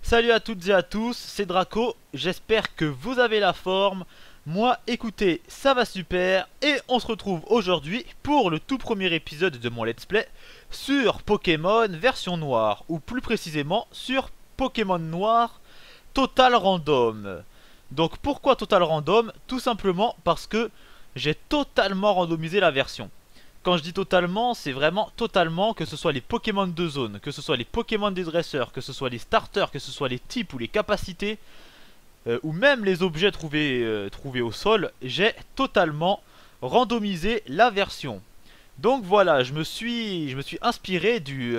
Salut à toutes et à tous, c'est Draco, j'espère que vous avez la forme. Moi, écoutez, ça va super et on se retrouve aujourd'hui pour le tout premier épisode de mon let's play sur Pokémon version noire, ou plus précisément sur Pokémon noir Total Random. Donc pourquoi Total Random? Tout simplement parce que j'ai totalement randomisé la version. Quand je dis totalement, c'est vraiment totalement, que ce soit les Pokémon de zone, que ce soit les Pokémon des dresseurs, que ce soit les starters, que ce soit les types ou les capacités, ou même les objets trouvés au sol, j'ai totalement randomisé la version. Donc voilà, je me suis inspiré du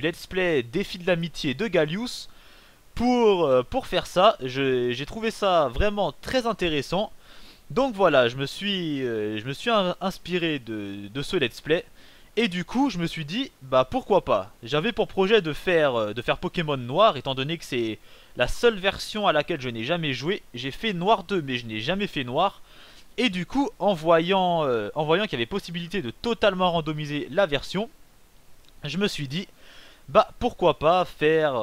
let's play Défi de l'amitié de Gallius pour faire ça. J'ai trouvé ça vraiment très intéressant. Donc voilà, je me suis inspiré de ce let's play. Et du coup, je me suis dit, bah pourquoi pas. J'avais pour projet de faire Pokémon Noir, étant donné que c'est la seule version à laquelle je n'ai jamais joué. J'ai fait Noir 2, mais je n'ai jamais fait Noir. Et du coup, en voyant qu'il y avait possibilité de totalement randomiser la version, je me suis dit, bah pourquoi pas faire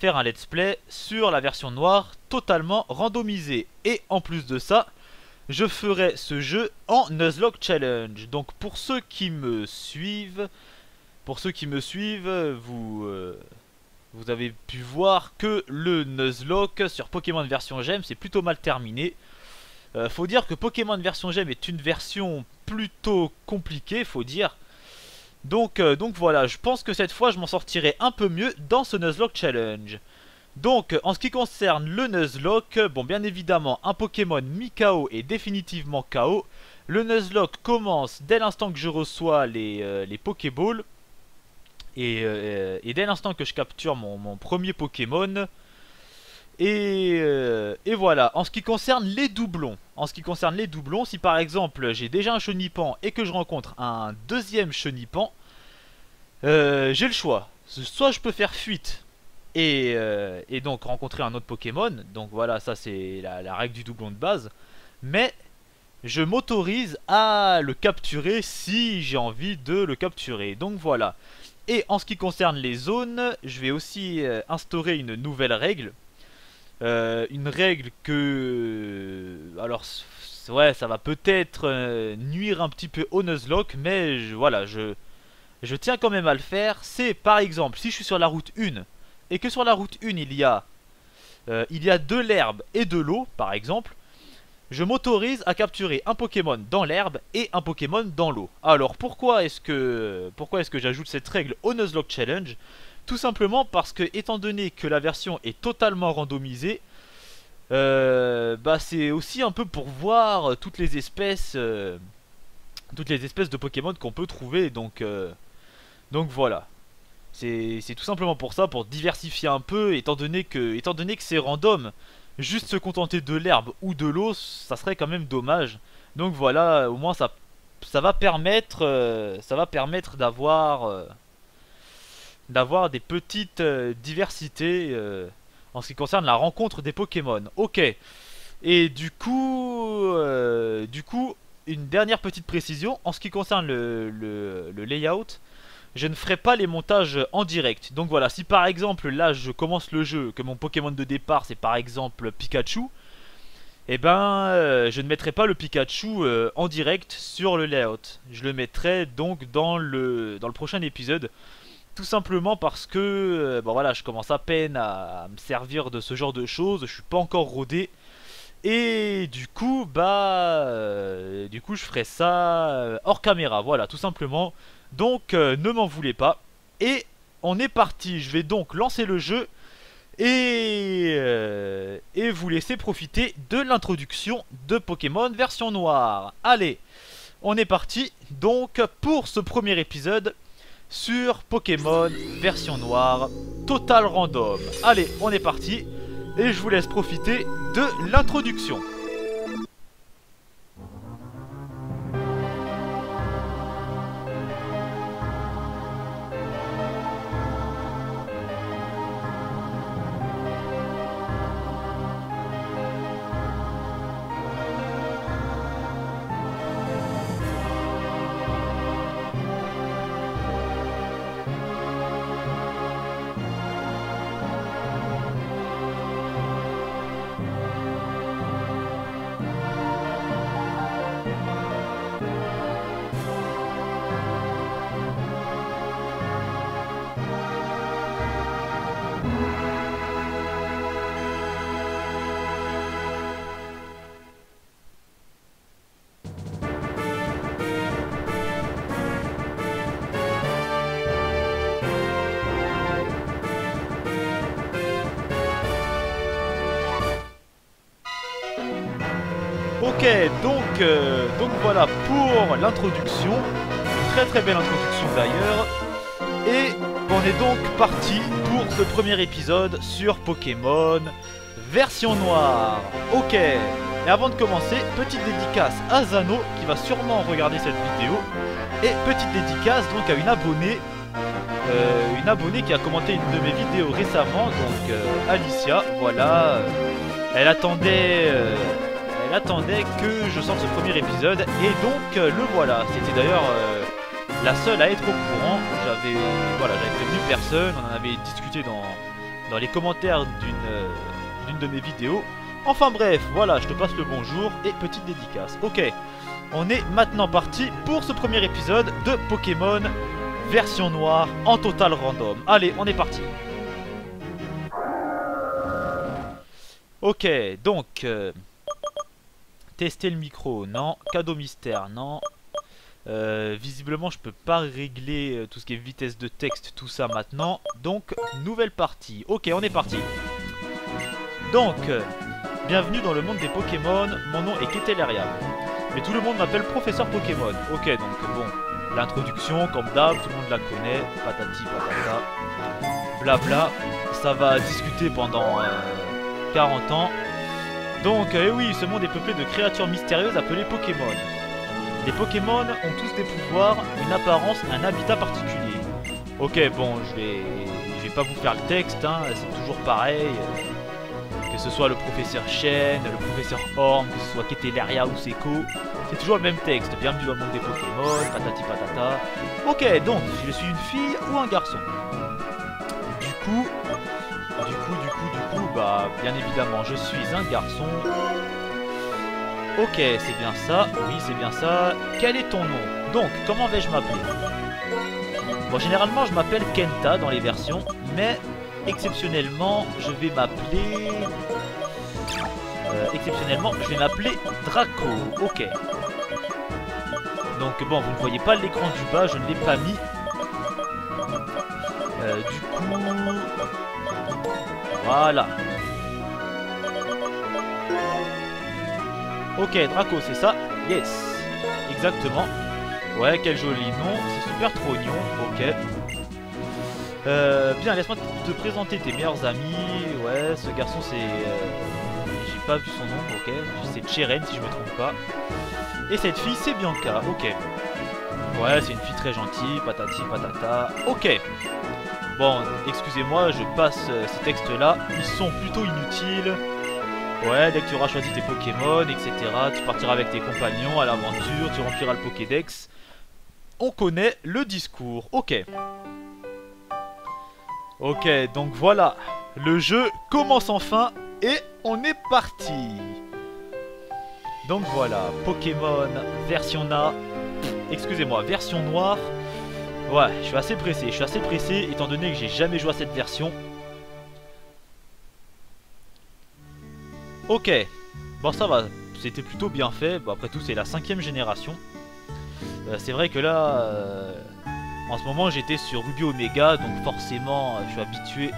un let's play sur la version noire totalement randomisée. Et en plus de ça, je ferai ce jeu en Nuzlocke Challenge. Donc pour ceux qui me suivent, vous avez pu voir que le Nuzlocke sur Pokémon version Gem c'est plutôt mal terminé. Faut dire que Pokémon version Gem est une version plutôt compliquée, faut dire. Donc voilà, je pense que cette fois je m'en sortirai un peu mieux dans ce Nuzlocke Challenge. Donc, en ce qui concerne le Nuzlocke, bon, bien évidemment, un Pokémon mi-KO est définitivement KO. Le Nuzlocke commence dès l'instant que je reçois les Pokéballs. Et dès l'instant que je capture mon premier Pokémon. Et voilà, en ce qui concerne les doublons. Si par exemple j'ai déjà un Chenipan et que je rencontre un deuxième Chenipan, j'ai le choix. Soit je peux faire fuite et donc rencontrer un autre Pokémon. Donc voilà, ça c'est la règle du doublon de base. Mais je m'autorise à le capturer si j'ai envie de le capturer. Donc voilà. Et en ce qui concerne les zones, je vais aussi instaurer une nouvelle règle. Une règle que... Alors, ouais, ça va peut-être nuire un petit peu au Nuzlocke, mais voilà, je tiens quand même à le faire. C'est par exemple, si je suis sur la route 1 et que sur la route 1 il y a de l'herbe et de l'eau par exemple, je m'autorise à capturer un Pokémon dans l'herbe et un Pokémon dans l'eau. Alors pourquoi est-ce que j'ajoute cette règle au Nuzlocke Challenge? Tout simplement parce que, étant donné que la version est totalement randomisée, bah c'est aussi un peu pour voir toutes les espèces de Pokémon qu'on peut trouver. Donc voilà. C'est tout simplement pour ça, pour diversifier un peu, étant donné que c'est random. Juste se contenter de l'herbe ou de l'eau, ça serait quand même dommage. Donc voilà, au moins ça va permettre d'avoir des petites diversités en ce qui concerne la rencontre des Pokémon. Ok. Et du coup, une dernière petite précision en ce qui concerne le layout. Je ne ferai pas les montages en direct. Donc voilà, si par exemple là je commence le jeu, que mon Pokémon de départ c'est par exemple Pikachu, et ben je ne mettrai pas le Pikachu en direct sur le layout. Je le mettrai donc dans le prochain épisode. Tout simplement parce que bon voilà, je commence à peine à me servir de ce genre de choses, je suis pas encore rodé. Et du coup, je ferai ça hors caméra, voilà, tout simplement. Donc, ne m'en voulez pas. Et on est parti, je vais donc lancer le jeu et vous laisser profiter de l'introduction de Pokémon version noire. Allez, on est parti donc pour ce premier épisode sur Pokémon version noire Total Random. Allez, on est parti et je vous laisse profiter de l'introduction. Ok, donc voilà pour l'introduction. Une très belle introduction d'ailleurs. Et on est donc parti pour ce premier épisode sur Pokémon version noire. Ok, et avant de commencer, petite dédicace à Zano qui va sûrement regarder cette vidéo. Et petite dédicace donc à une abonnée qui a commenté une de mes vidéos récemment, donc Alicia, voilà. Elle attendait que je sorte ce premier épisode et donc le voilà. C'était d'ailleurs la seule à être au courant. J'avais prévenu personne, on en avait discuté dans les commentaires d'une de mes vidéos. Enfin bref, voilà, je te passe le bonjour et petite dédicace. Ok, on est maintenant parti pour ce premier épisode de Pokémon version noire en total random. Allez, on est parti. Ok, donc tester le micro, non. Cadeau mystère, non. Visiblement je peux pas régler tout ce qui est vitesse de texte, tout ça maintenant. Donc nouvelle partie. Ok, on est parti. Donc bienvenue dans le monde des Pokémon. Mon nom est Ketelaria, mais tout le monde m'appelle Professeur Pokémon. Ok, donc bon, l'introduction comme d'hab, tout le monde la connaît. Patati patata, blabla. Ça va discuter pendant 40 ans. Donc oui, ce monde est peuplé de créatures mystérieuses appelées Pokémon. Les Pokémon ont tous des pouvoirs, une apparence, un habitat particulier. Ok, bon, je vais pas vous faire le texte, hein, c'est toujours pareil. Que ce soit le professeur Shen, le professeur Orm, que ce soit Ketelaria ou Seko, c'est toujours le même texte. Bienvenue dans le monde des Pokémon, patati patata. Ok, donc, je suis une fille ou un garçon? Du coup, bah, bien évidemment, je suis un garçon. Ok, c'est bien ça, oui c'est bien ça. Quel est ton nom? Donc, comment vais-je m'appeler? Bon, généralement je m'appelle Kenta dans les versions, mais exceptionnellement je vais m'appeler... Draco, ok. Donc bon, vous ne voyez pas l'écran du bas, je ne l'ai pas mis. Du coup... Voilà. Ok, Draco, c'est ça? Yes, exactement. Ouais, quel joli nom, c'est super trognon, ok. Bien, laisse-moi te présenter tes meilleurs amis. Ouais, ce garçon c'est... j'ai pas vu son nom, ok. C'est Cheren si je me trompe pas. Et cette fille c'est Bianca, ok. Ouais, c'est une fille très gentille, patati patata, ok. Bon, excusez-moi, je passe ces textes-là, ils sont plutôt inutiles. Ouais, dès que tu auras choisi tes Pokémon, etc., tu partiras avec tes compagnons à l'aventure, tu rempliras le Pokédex. On connaît le discours, ok. Ok, donc voilà, le jeu commence enfin et on est parti. Donc voilà, Pokémon version version noire. Ouais, je suis assez pressé étant donné que j'ai jamais joué à cette version. Ok, bon ça va, c'était plutôt bien fait. Bon, après tout c'est la 5ème génération. C'est vrai que là, en ce moment j'étais sur Ruby Omega, donc forcément je suis habitué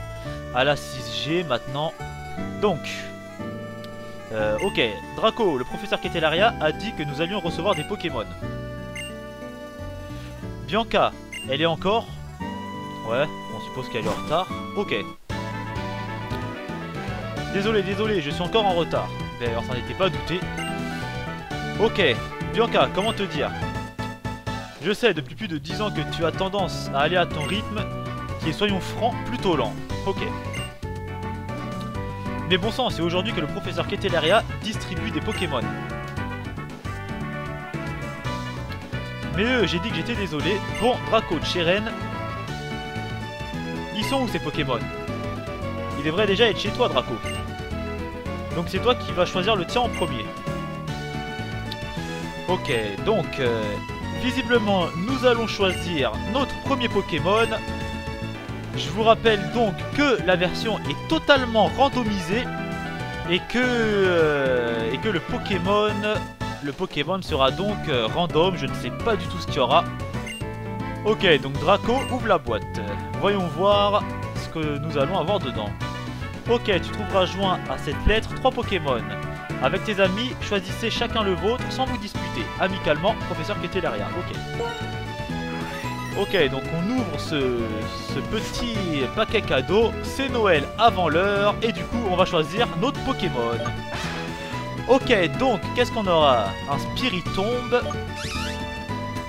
à la 6G maintenant. Donc, ok, Draco, le professeur Ketelaria a dit que nous allions recevoir des Pokémon. Bianca, elle est encore? Ouais, on suppose qu'elle est en retard. Ok. Désolé, je suis encore en retard. D'ailleurs, ça n'était pas douté. Ok, Bianca, comment te dire? Je sais depuis plus de 10 ans que tu as tendance à aller à ton rythme, qui est, soyons francs, plutôt lent. Ok. Mais bon sang, c'est aujourd'hui que le professeur Ketelaria distribue des Pokémon. Mais j'ai dit que j'étais désolé. Bon, Draco, Cheren, ils sont où ces Pokémon? Il devrait déjà être chez toi, Draco. Donc c'est toi qui vas choisir le tien en premier. Ok, donc visiblement nous allons choisir notre premier Pokémon. Je vous rappelle donc que la version est totalement randomisée et que le Pokémon sera donc random. Je ne sais pas du tout ce qu'il y aura. Ok, donc Draco, ouvre la boîte. Voyons voir ce que nous allons avoir dedans. Ok, tu trouveras joint à cette lettre 3 Pokémon. Avec tes amis, choisissez chacun le vôtre sans vous disputer. Amicalement, professeur Ketelaria. Ok. Ok, donc on ouvre ce petit paquet cadeau. C'est Noël avant l'heure. Et du coup, on va choisir notre Pokémon. Ok, donc, qu'est-ce qu'on aura? Un Spiritomb,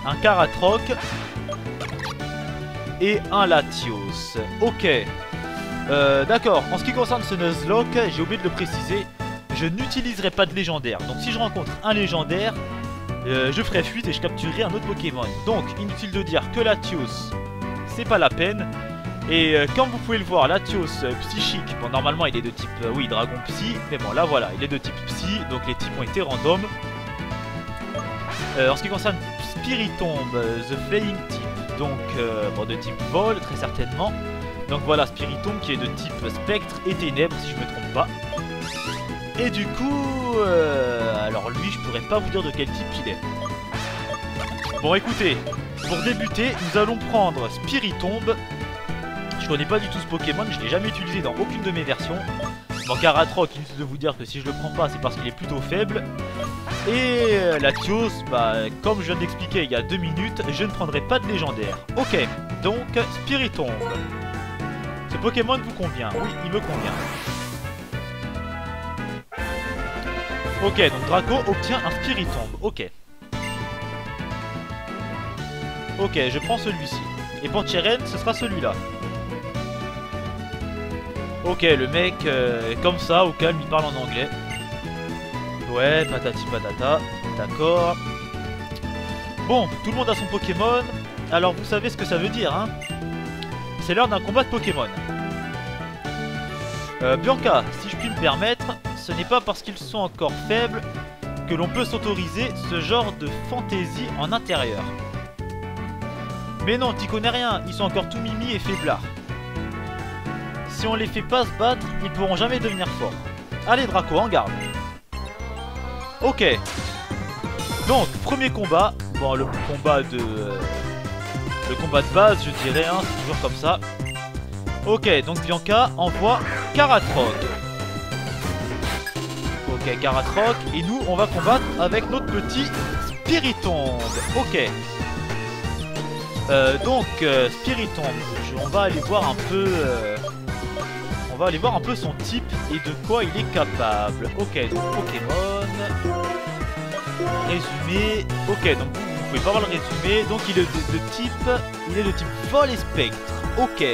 un Karatroc et un Latios. Ok. D'accord, en ce qui concerne ce Nuzlocke, j'ai oublié de le préciser, je n'utiliserai pas de légendaire. Donc si je rencontre un légendaire, je ferai fuite et je capturerai un autre Pokémon. Donc inutile de dire que Latios, c'est pas la peine. Et comme vous pouvez le voir, Latios psychique, bon normalement il est de type, oui, dragon psy. Mais bon là voilà, il est de type psy, donc les types ont été random. En ce qui concerne Spiritomb, The Flying type, donc bon, de type vol très certainement. Donc voilà, Spiritomb qui est de type spectre et ténèbres si je me trompe pas. Et du coup, alors lui je pourrais pas vous dire de quel type il est. Bon écoutez, pour débuter, nous allons prendre Spiritomb. Je connais pas du tout ce Pokémon, je l'ai jamais utilisé dans aucune de mes versions. Bon, Karatroc, inutile de vous dire que si je le prends pas, c'est parce qu'il est plutôt faible. Et Latios, bah, comme je viens d'expliquer il y a 2 minutes, je ne prendrai pas de légendaire. Ok, donc Spiritomb. Ce Pokémon vous convient? Oui, il me convient. Ok, donc Draco obtient un Spiritomb. Ok. Ok, je prends celui-ci. Et pour Cheren, ce sera celui-là. Ok, le mec, comme ça, au calme, il parle en anglais. Ouais, patati patata. D'accord. Bon, tout le monde a son Pokémon. Alors, vous savez ce que ça veut dire, hein? C'est l'heure d'un combat de Pokémon. Bianca, si je puis me permettre, ce n'est pas parce qu'ils sont encore faibles que l'on peut s'autoriser ce genre de fantaisie en intérieur. Mais non, t'y connais rien, ils sont encore tout mimi et faiblards. Si on les fait pas se battre, ils pourront jamais devenir forts. Allez Draco, en garde. Ok. Donc, premier combat. Bon, le combat de base, je dirais, hein, c'est toujours comme ça. Ok, donc Bianca envoie Karatroc. Ok, Karatroc. Et nous, on va combattre avec notre petit Spiritomb. Ok. Donc, Spiritomb, on va aller voir un peu... on va aller voir un peu son type et de quoi il est capable. Ok, donc Pokémon. Résumé. Ok, donc vous pouvez pas voir le résumé. Donc il est de type vol et spectre. Ok.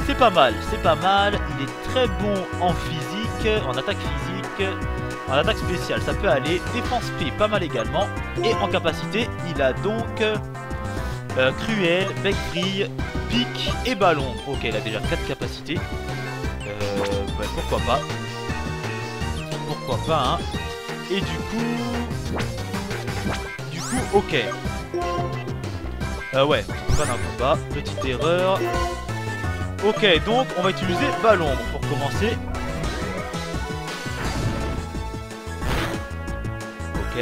C'est pas mal, c'est pas mal. Il est très bon en physique, en attaque physique, en attaque spéciale. Ça peut aller. Défense P, pas mal également. Et en capacité, il a donc cruel, bec vrille, pique et ballon. Ok, il a déjà 4 capacités. Ouais, pourquoi pas. Pourquoi pas, hein. Et du coup, ok. Ouais, pas d'un combat. Petite erreur. Ok, donc on va utiliser ballon pour commencer. Ok,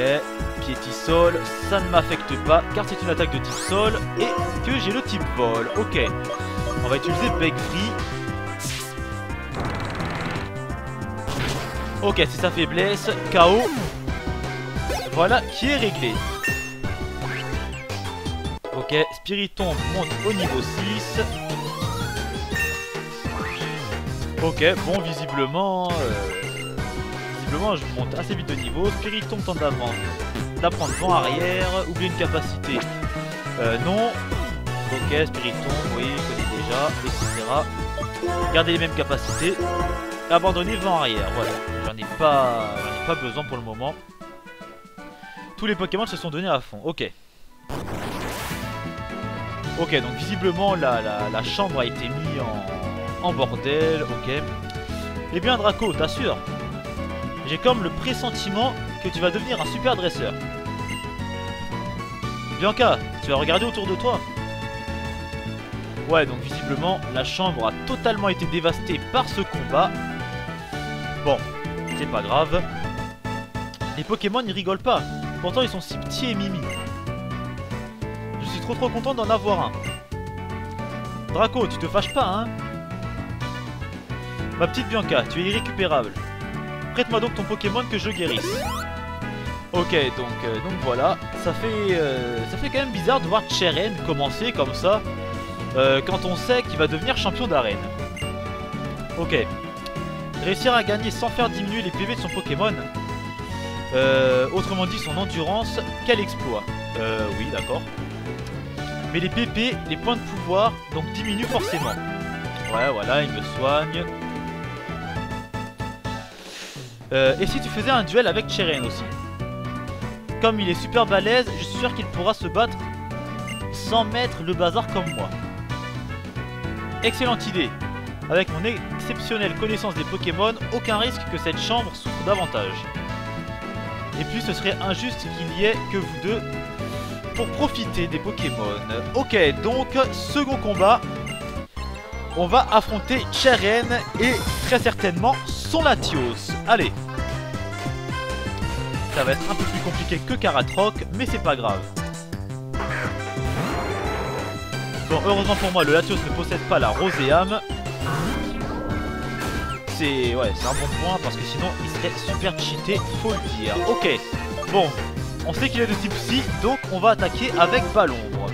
piétisol, ça ne m'affecte pas car c'est une attaque de type sol et que j'ai le type vol. Ok, on va utiliser bec free. Ok, c'est sa faiblesse, KO. Voilà qui est réglé. Ok, Spiritomb monte au niveau 6. Ok, bon, visiblement, je monte assez vite de niveau. Spiritomb tente d'apprendre vent arrière, oublier une capacité. Non. Ok, Spiritomb, oui, il connaît déjà, etc. Garder les mêmes capacités. Abandonner vent arrière, voilà. J'en ai pas besoin pour le moment. Tous les Pokémon se sont donnés à fond, ok. Ok, donc visiblement la chambre a été mise en bordel, ok. Eh bien Draco, t'assures, j'ai comme le pressentiment que tu vas devenir un super dresseur. Bianca, tu vas regarder autour de toi. Ouais, donc visiblement la chambre a totalement été dévastée par ce combat. Bon, c'est pas grave. Les Pokémon ils rigolent pas. Pourtant ils sont si petits et mimi. Je suis trop content d'en avoir un. Draco, tu te fâches pas, hein? Ma petite Bianca, tu es irrécupérable. Prête-moi donc ton Pokémon que je guérisse. Ok, donc voilà. Ça fait quand même bizarre de voir Cheren commencer comme ça quand on sait qu'il va devenir champion d'arène. Ok. Réussir à gagner sans faire diminuer les PV de son Pokémon. Autrement dit son endurance. Quel exploit. Oui, d'accord. Mais les PP, les points de pouvoir, donc diminuent forcément. Ouais, voilà, il me soigne. Et si tu faisais un duel avec Cheren aussi? Comme il est super balèze, je suis sûr qu'il pourra se battre sans mettre le bazar comme moi. Excellente idée. Avec mon exceptionnelle connaissance des Pokémon, aucun risque que cette chambre souffre davantage. Et puis ce serait injuste qu'il y ait que vous deux pour profiter des Pokémon. Ok, donc second combat. On va affronter Cheren et très certainement son Latios. Allez. Ça va être un peu plus compliqué que Karatroc, mais c'est pas grave. Bon, heureusement pour moi, le Latios ne possède pas la Roséam. C'est un bon point parce que sinon il serait super cheaté, faut le dire. Ok, bon, on sait qu'il est de type psy, donc on va attaquer avec Ballombre.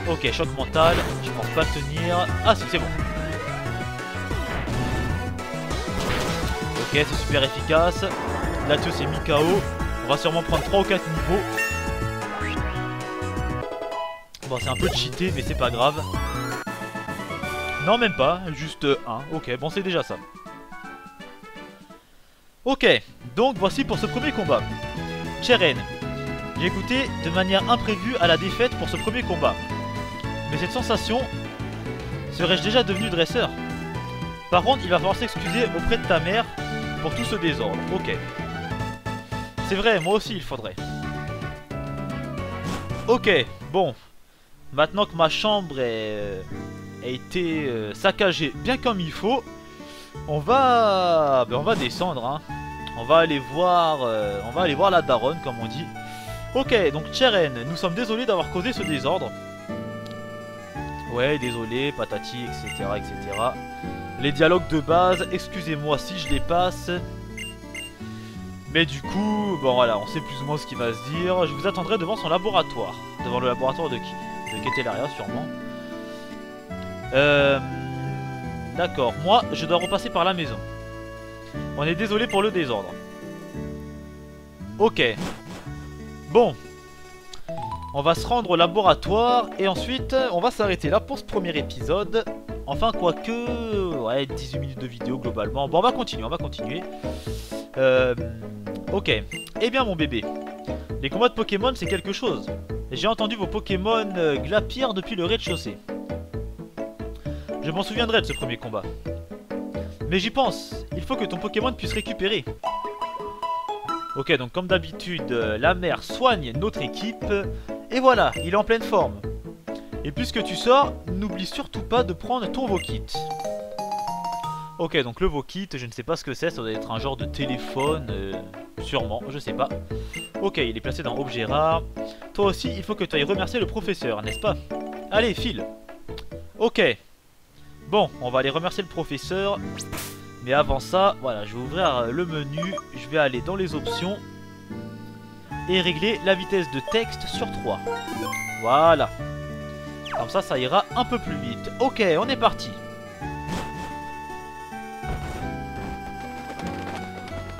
Ok, choc mental, je pense pas tenir. Ah si, c'est bon. Ok, c'est super efficace. Latios est mis KO. On va sûrement prendre 3 ou 4 niveaux. Bon, c'est un peu cheaté, mais c'est pas grave. Non, même pas, juste 1. Ok, bon, c'est déjà ça. Ok, donc voici pour ce premier combat. Cheren, j'ai goûté de manière imprévue à la défaite pour ce premier combat. Mais cette sensation, serais-je déjà devenu dresseur? Par contre, il va falloir s'excuser auprès de ta mère pour tout ce désordre. Ok. C'est vrai, moi aussi il faudrait. Ok, bon. Maintenant que ma chambre a été saccagée bien comme il faut, on va descendre. Hein. On va aller voir la daronne comme on dit. Ok, donc Cheren, nous sommes désolés d'avoir causé ce désordre. Ouais, désolé, patati, etc., etc. Les dialogues de base, excusez-moi si je les passe. Mais du coup, bon voilà, on sait plus ou moins ce qu'il va se dire. Je vous attendrai devant son laboratoire. Devant le laboratoire de qui? De Ketelaria sûrement. D'accord, moi je dois repasser par la maison. On est désolé pour le désordre. Ok. Bon. On va se rendre au laboratoire et ensuite on va s'arrêter là pour ce premier épisode. Enfin quoique, ouais, 18 minutes de vidéo globalement. Bon, on va continuer. Ok. Eh bien mon bébé, les combats de Pokémon c'est quelque chose. J'ai entendu vos Pokémon glapir depuis le rez-de-chaussée. Je m'en souviendrai de ce premier combat. Mais j'y pense, il faut que ton Pokémon puisse récupérer. Ok, donc comme d'habitude, la mère soigne notre équipe. Et voilà, il est en pleine forme. Et puisque tu sors, n'oublie surtout pas de prendre ton Vokit. Ok, donc le Vokit, je ne sais pas ce que c'est, ça doit être un genre de téléphone, sûrement, je sais pas. Ok, il est placé dans objet rare. Toi aussi, il faut que tu ailles remercier le professeur, n'est-ce pas? Allez, file. Ok. Bon, on va aller remercier le professeur. Mais avant ça, voilà, je vais ouvrir le menu. Je vais aller dans les options. Et régler la vitesse de texte sur 3. Voilà. Comme ça ira un peu plus vite. Ok, on est parti.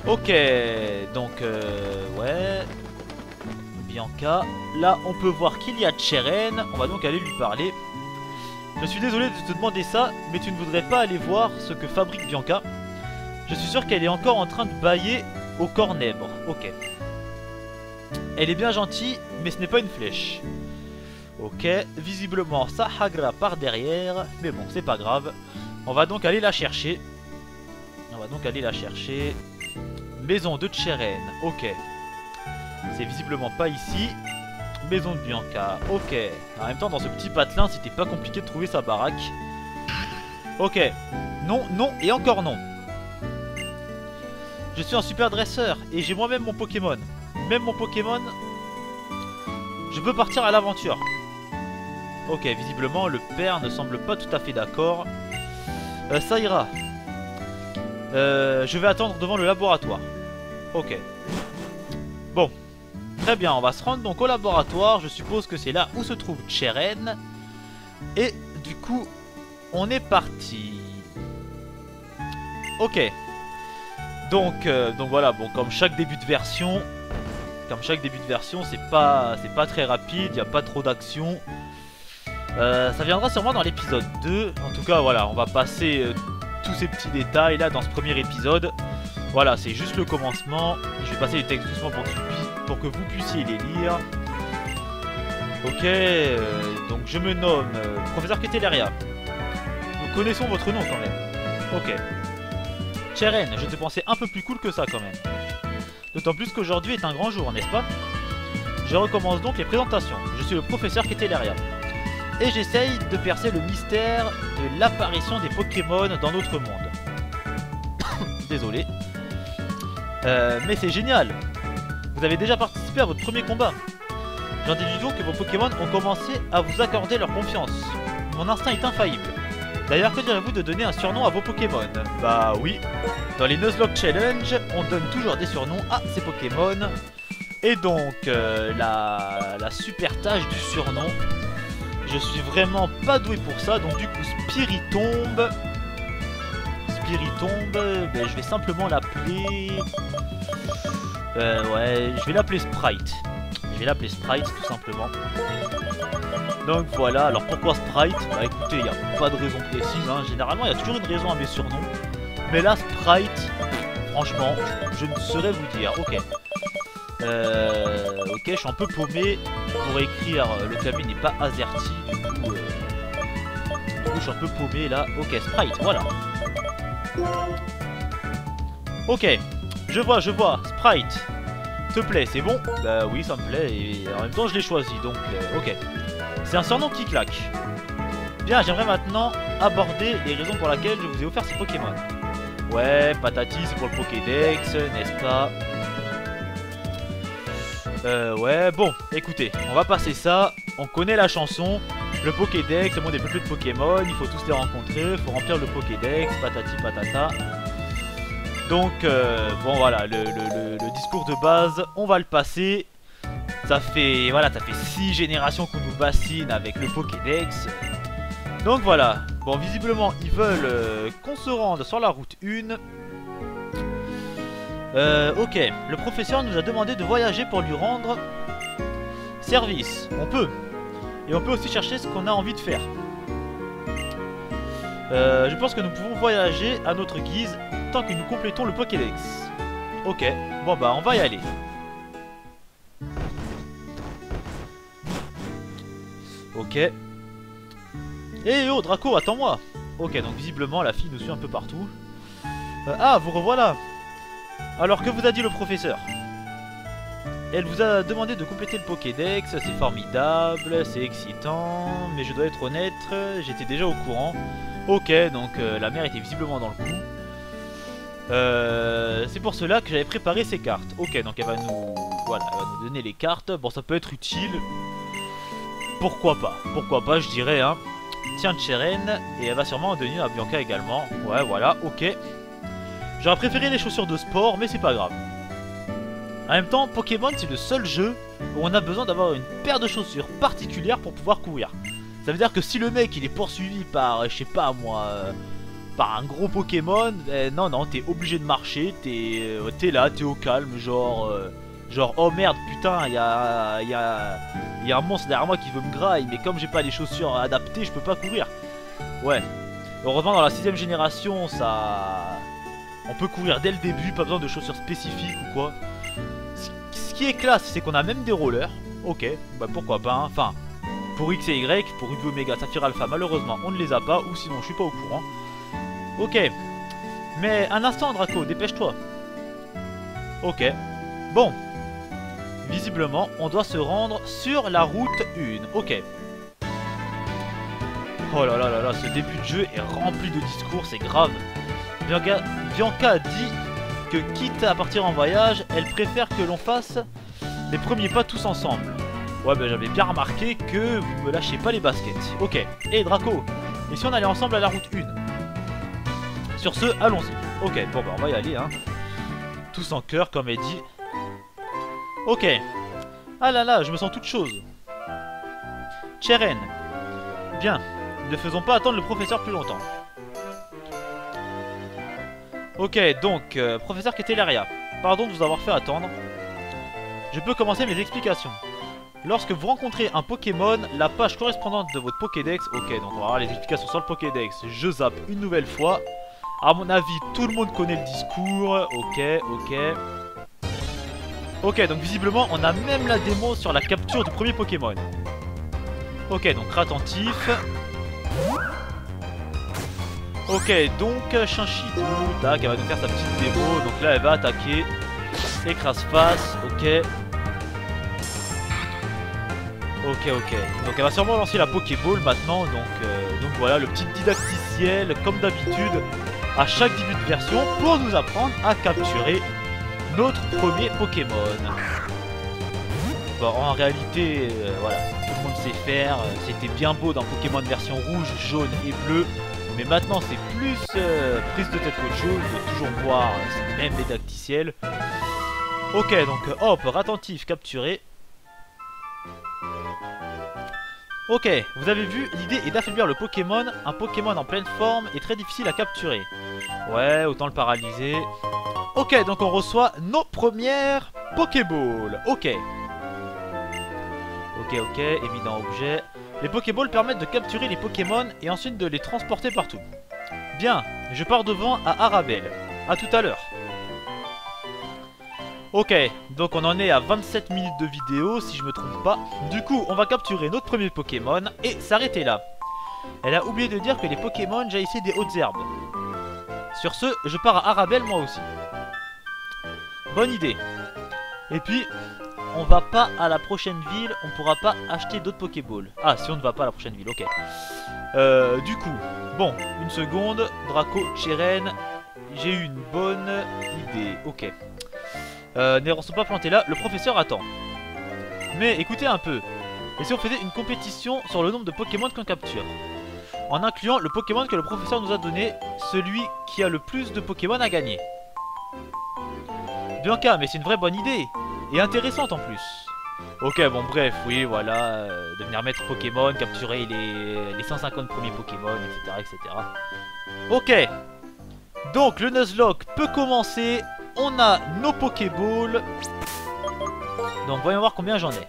Ok, donc, ouais. Bianca. Là, on peut voir qu'il y a Cheren. On va donc aller lui parler. Je suis désolé de te demander ça, mais tu ne voudrais pas aller voir ce que fabrique Bianca? Je suis sûr qu'elle est encore en train de bâiller au cornèbre. Ok. Elle est bien gentille, mais ce n'est pas une flèche. Ok, visiblement ça hagra par derrière, mais bon, c'est pas grave. On va donc aller la chercher. Maison de Cheren, ok. C'est visiblement pas ici. Maison de Bianca, ok. En même temps, dans ce petit patelin, c'était pas compliqué de trouver sa baraque. Ok. Non, non et encore non. Je suis un super dresseur et j'ai moi-même mon Pokémon. Même mon Pokémon, je peux partir à l'aventure. Ok, visiblement le père ne semble pas tout à fait d'accord. Ça ira. Je vais attendre devant le laboratoire. Ok. Bon. Très bien, on va se rendre donc au laboratoire. Je suppose que c'est là où se trouve Cheren. Et du coup, on est parti. Ok. Donc voilà, bon, comme chaque début de version, c'est pas très rapide, il n'y a pas trop d'action. Ça viendra sûrement dans l'épisode 2. En tout cas, voilà, on va passer tous ces petits détails là dans ce premier épisode. Voilà, c'est juste le commencement. Je vais passer les textes doucement pour que vous puissiez les lire. Ok, donc je me nomme Professeur Keteleria. Nous connaissons votre nom quand même. Ok. Cheren, je te pensais un peu plus cool que ça quand même. D'autant plus qu'aujourd'hui est un grand jour, n'est-ce pas? Je recommence donc les présentations. Je suis le professeur Keteleria. Et j'essaye de percer le mystère de l'apparition des Pokémon dans notre monde. Désolé. Mais c'est génial. Vous avez déjà participé à votre premier combat. J'en déduis donc que vos Pokémon ont commencé à vous accorder leur confiance. Mon instinct est infaillible. D'ailleurs, que direz-vous de donner un surnom à vos Pokémon? Bah oui, dans les Nuzlocke Challenge, on donne toujours des surnoms à ces Pokémon. Et donc, la super tâche du surnom, je suis vraiment pas doué pour ça. Donc du coup, Spiritomb, ben, je vais simplement l'appeler... ouais, je vais l'appeler Sprite. Je vais l'appeler Sprite tout simplement. Donc voilà, alors pourquoi Sprite? Bah écoutez, il n'y a pas de raison précise, hein. Généralement il y a toujours une raison à mes surnoms. Mais là Sprite, franchement, je ne saurais vous dire. Ok. Ok, je suis un peu paumé pour écrire, le clavier n'est pas AZERTY, du coup je suis un peu paumé là. Ok, Sprite, voilà. Ok, je vois, Sprite. Te plaît, c'est bon? Bah oui, ça me plaît, et en même temps je l'ai choisi, donc ok. C'est un surnom qui claque. Bien, j'aimerais maintenant aborder les raisons pour lesquelles je vous ai offert ces Pokémon. Ouais, patati, c'est pour le Pokédex, n'est-ce pas? Ouais, bon, écoutez, on va passer ça. On connaît la chanson. Le Pokédex, le monde est peuplé de Pokémon, il faut tous les rencontrer, il faut remplir le Pokédex, patati patata. Donc, bon voilà, le discours de base, on va le passer. Ça fait, voilà, ça fait 6 générations qu'on nous bassine avec le Pokédex. Donc voilà, bon, visiblement, ils veulent qu'on se rende sur la route 1. Ok, le professeur nous a demandé de voyager pour lui rendre service. On peut. Et on peut aussi chercher ce qu'on a envie de faire. Je pense que nous pouvons voyager à notre guise tant que nous complétons le Pokédex. Ok, bon bah on va y aller. Ok. Eh oh Draco, attends-moi. Ok, donc visiblement la fille nous suit un peu partout. Ah, vous revoilà. Alors que vous a dit le professeur? Elle vous a demandé de compléter le Pokédex, c'est formidable, c'est excitant, mais je dois être honnête, j'étais déjà au courant. Ok, donc la mère était visiblement dans le coup. C'est pour cela que j'avais préparé ces cartes. Ok, donc elle va nous, voilà, elle va nous donner les cartes. Bon, ça peut être utile. Pourquoi pas, je dirais, hein. Tiens, Cheren, et elle va sûrement en donner à Bianca également. Ouais, voilà, ok. J'aurais préféré les chaussures de sport, mais c'est pas grave. En même temps, Pokémon, c'est le seul jeu où on a besoin d'avoir une paire de chaussures particulières pour pouvoir courir. Ça veut dire que si le mec il est poursuivi par, je sais pas moi, par un gros Pokémon, non, t'es obligé de marcher, t'es là, t'es au calme, genre, oh merde, putain, il y a un monstre derrière moi qui veut me grailler, mais comme j'ai pas les chaussures adaptées, je peux pas courir. Ouais. Heureusement, dans la 6ème génération, on peut courir dès le début, pas besoin de chaussures spécifiques ou quoi. Ce qui est classe, c'est qu'on a même des rollers. Ok, bah pourquoi pas, hein. Enfin, pour X et Y, pour Ruby Omega, Saphir Alpha, malheureusement, on ne les a pas, ou sinon je suis pas au courant. Ok, mais un instant Draco, dépêche-toi. Ok, bon. Visiblement, on doit se rendre sur la route 1. Ok. Oh là là là là, ce début de jeu est rempli de discours, c'est grave. Bianca dit que quitte à partir en voyage, elle préfère que l'on fasse les premiers pas tous ensemble. Ouais, bah j'avais bien remarqué que vous ne me lâchez pas les baskets. Ok. Et Draco, et si on allait ensemble à la route 1? Sur ce, allons-y. Ok, bon bah on va y aller hein. Tous en cœur comme elle dit. Ok. Ah là là, je me sens toute chose. Cheren. Bien, ne faisons pas attendre le professeur plus longtemps. Ok, donc, professeur Ketelaria, pardon de vous avoir fait attendre. Je peux commencer mes explications. Lorsque vous rencontrez un Pokémon, la page correspondante de votre Pokédex... Ok, donc on va voir les explications sur le Pokédex. Je zappe une nouvelle fois. À mon avis, tout le monde connaît le discours. Ok, ok. Ok, donc visiblement, on a même la démo sur la capture du premier Pokémon. Ok, donc attentif. Ok, donc Chinchidou, tac, elle va nous faire sa petite démo. Donc là, elle va attaquer. Écrase-face, ok. Ok, ok. Donc elle va sûrement lancer la Pokéball maintenant. Donc voilà, le petit didacticiel, comme d'habitude, à chaque début de version, pour nous apprendre à capturer notre premier Pokémon. Bon, en réalité, voilà, tout le monde sait faire. C'était bien beau dans Pokémon version rouge, jaune et bleu. Mais maintenant, c'est plus prise de tête qu'autre chose. De toujours voir même les didacticiels. Ok, donc hop, attentif, capturé. Ok, vous avez vu, l'idée est d'affaiblir le Pokémon. Un Pokémon en pleine forme est très difficile à capturer. Ouais, autant le paralyser. Ok, donc on reçoit nos premières Pokéballs. Ok. Ok, ok, évident objet. Les Pokéballs permettent de capturer les Pokémon et ensuite de les transporter partout. Bien, je pars devant à Arabelle. A tout à l'heure. Ok, donc on en est à 27 minutes de vidéo si je me trompe pas. Du coup, on va capturer notre premier Pokémon et s'arrêter là. Elle a oublié de dire que les Pokémon jaillissaient des hautes herbes. Sur ce, je pars à Arabelle moi aussi. Bonne idée. Et puis, on va pas à la prochaine ville, on pourra pas acheter d'autres Pokéballs. Ah, si on ne va pas à la prochaine ville, ok. Du coup, bon, une seconde, Draco, Cheren, j'ai eu une bonne idée, ok. Ne restons pas plantés là, le professeur attend. Mais écoutez un peu, et si on faisait une compétition sur le nombre de Pokémon qu'on capture, en incluant le Pokémon que le professeur nous a donné, celui qui a le plus de Pokémon à gagner. Bianca, mais c'est une vraie bonne idée, et intéressante en plus. Ok, bon bref, oui, voilà, devenir maître Pokémon, capturer les 150 premiers Pokémon, etc., etc. Ok, donc le Nuzlocke peut commencer. On a nos Pokéballs. Donc voyons voir combien j'en ai.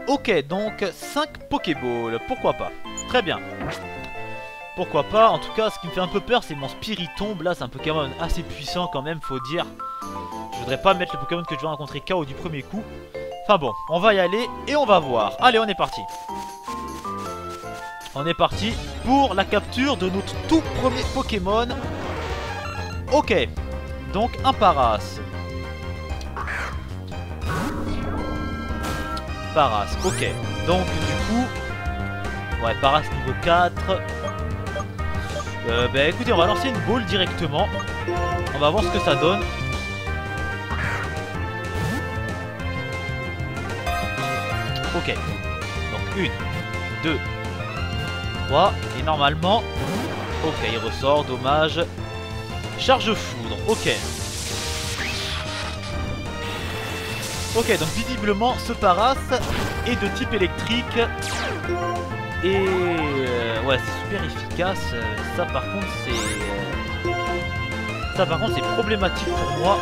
Ok, donc 5 Pokéballs, pourquoi pas. Très bien. Pourquoi pas, en tout cas ce qui me fait un peu peur c'est mon Spiritomb. Là c'est un Pokémon assez puissant quand même, faut dire. Je voudrais pas mettre le Pokémon que je vais rencontrer KO du premier coup. Enfin bon, on va y aller et on va voir. Allez, on est parti. On est parti pour la capture de notre tout premier Pokémon. Ok, donc un Paras. Paras, ok. Donc du coup, ouais, Paras niveau 4. Bah écoutez, on va lancer une boule directement. On va voir ce que ça donne. Ok, donc 1, 2, 3, et normalement, ok, il ressort, dommage. Charge foudre, ok. Ok, donc visiblement, ce Paras est de type électrique. Et ouais, c'est super efficace. Ça par contre, c'est problématique pour moi.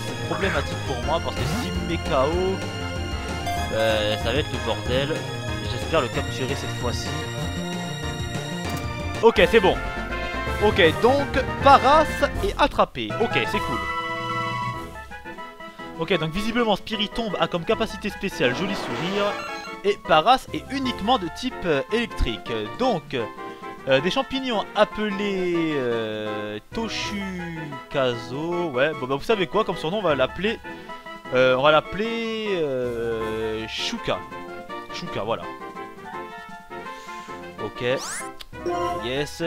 C'est problématique pour moi parce que s'il me met KO, ça va être le bordel. J'espère le capturer cette fois-ci. Ok, c'est bon. Ok, donc Paras est attrapé. Ok, c'est cool. Ok, donc visiblement Spiritomb a comme capacité spéciale Joli Sourire. Et Paras est uniquement de type électrique. Donc, des champignons appelés Toshukazo. Ouais, bon bah vous savez quoi, comme surnom on va l'appeler... Shuka. Shuka, voilà. Ok. Yes.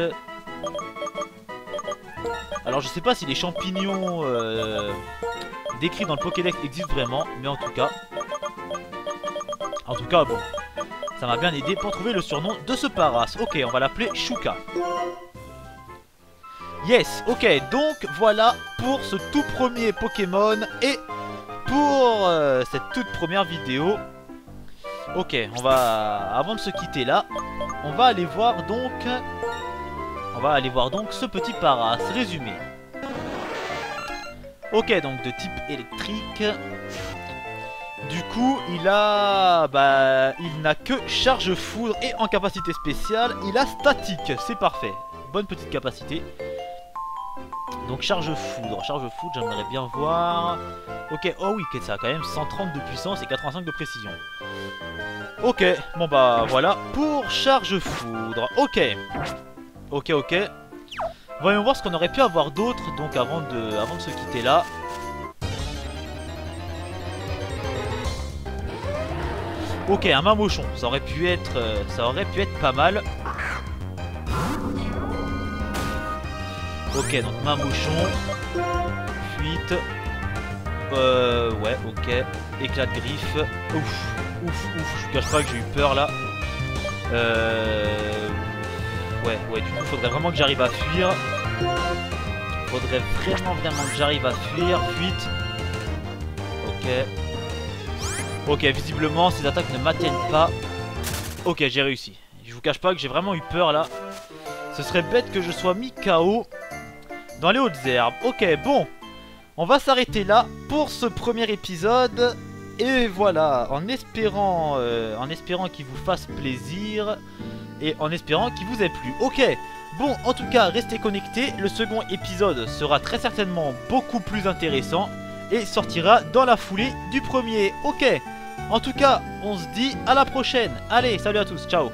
Alors je sais pas si les champignons décrits dans le Pokédex existent vraiment, mais en tout cas bon, ça m'a bien aidé pour trouver le surnom de ce Paras. Ok, on va l'appeler Shuka. Yes, ok, donc voilà pour ce tout premier Pokémon et pour cette toute première vidéo. Ok, on va, avant de se quitter là, on va aller voir donc ce petit Paras, résumé. Ok, donc de type électrique. Du coup, il n'a que charge foudre et en capacité spéciale, il a statique, c'est parfait. Bonne petite capacité. Donc charge foudre, j'aimerais bien voir. Ok, oh oui, ça a quand même 130 de puissance et 85 de précision. Ok, bon bah voilà pour charge foudre. Ok, ok. Voyons voir ce qu'on aurait pu avoir d'autre donc avant de se quitter là. Ok, un Mamochon, ça aurait pu être pas mal. Ok, donc Mamochon, fuite. Ouais, ok. Éclat de griffe. Ouf, je vous cache pas que j'ai eu peur là. Ouais, du coup, faudrait vraiment que j'arrive à fuir. Faudrait vraiment que j'arrive à fuir. Fuite. Ok, visiblement, ces attaques ne m'atteignent pas. Ok, j'ai réussi. Je vous cache pas que j'ai vraiment eu peur là. Ce serait bête que je sois mis KO dans les hautes herbes. Ok, bon. On va s'arrêter là pour ce premier épisode. Et voilà, en espérant qu'il vous fasse plaisir. Et en espérant qu'il vous ait plu. Ok, bon, en tout cas, restez connectés. Le second épisode sera très certainement beaucoup plus intéressant. Et sortira dans la foulée du premier. Ok, en tout cas, on se dit à la prochaine. Allez, salut à tous, ciao.